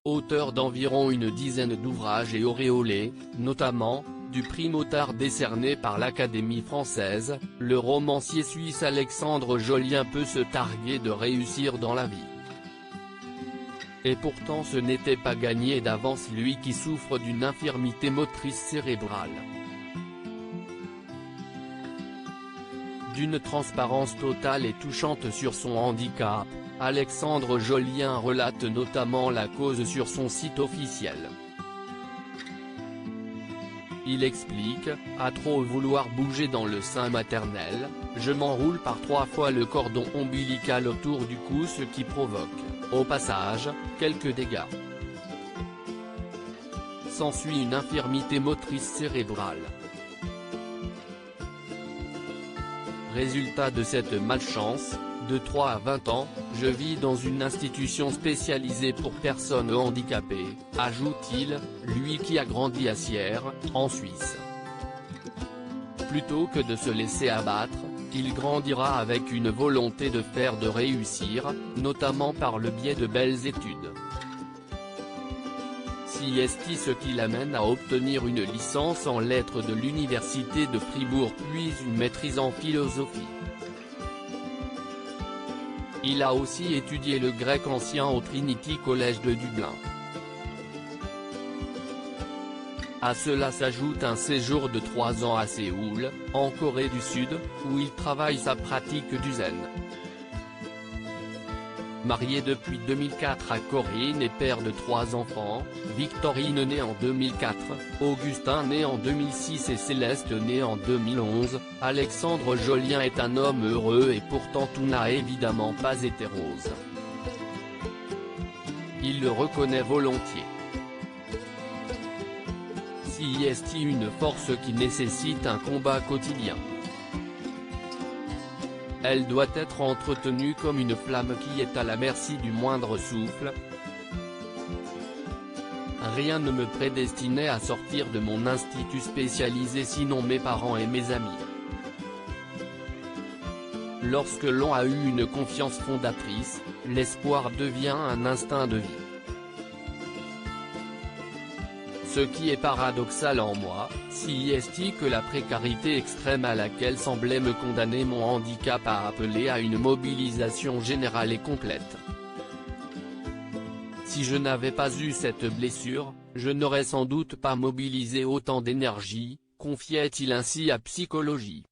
auteur d'environ une dizaine d'ouvrages et auréolé, notamment, du prix Mottard décerné par l'Académie française, le romancier suisse Alexandre Jolien peut se targuer de réussir dans la vie. Et pourtant ce n'était pas gagné d'avance, lui qui souffre d'une infirmité motrice cérébrale. D'une transparence totale et touchante sur son handicap, Alexandre Jolien relate notamment la cause sur son site officiel. Il explique, à trop vouloir bouger dans le sein maternel, je m'enroule par 3 fois le cordon ombilical autour du cou, ce qui provoque, au passage, quelques dégâts. S'ensuit une infirmité motrice cérébrale. Résultat de cette malchance, de 3 à 20 ans, je vis dans une institution spécialisée pour personnes handicapées, ajoute-t-il, lui qui a grandi à Sierre, en Suisse. Plutôt que de se laisser abattre, il grandira avec une volonté de faire, de réussir, notamment par le biais de belles études. C'est ce qui l'amène à obtenir une licence en lettres de l'université de Fribourg puis une maîtrise en philosophie. Il a aussi étudié le grec ancien au Trinity College de Dublin. À cela s'ajoute un séjour de 3 ans à Séoul, en Corée du Sud, où il travaille sa pratique du zen. Marié depuis 2004 à Corinne et père de 3 enfants, Victorine née en 2004, Augustin né en 2006 et Céleste né en 2011, Alexandre Jolien est un homme heureux et pourtant tout n'a évidemment pas été rose. Il le reconnaît volontiers. C'est une force qui nécessite un combat quotidien. Elle doit être entretenue comme une flamme qui est à la merci du moindre souffle. Rien ne me prédestinait à sortir de mon institut spécialisé sinon mes parents et mes amis. Lorsque l'on a eu une confiance fondatrice, l'espoir devient un instinct de vie. Ce qui est paradoxal en moi, c'est que la précarité extrême à laquelle semblait me condamner mon handicap a appelé à une mobilisation générale et complète. Si je n'avais pas eu cette blessure, je n'aurais sans doute pas mobilisé autant d'énergie, confiait-il ainsi à Psychologie.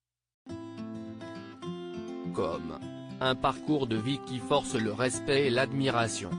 Comme un parcours de vie qui force le respect et l'admiration.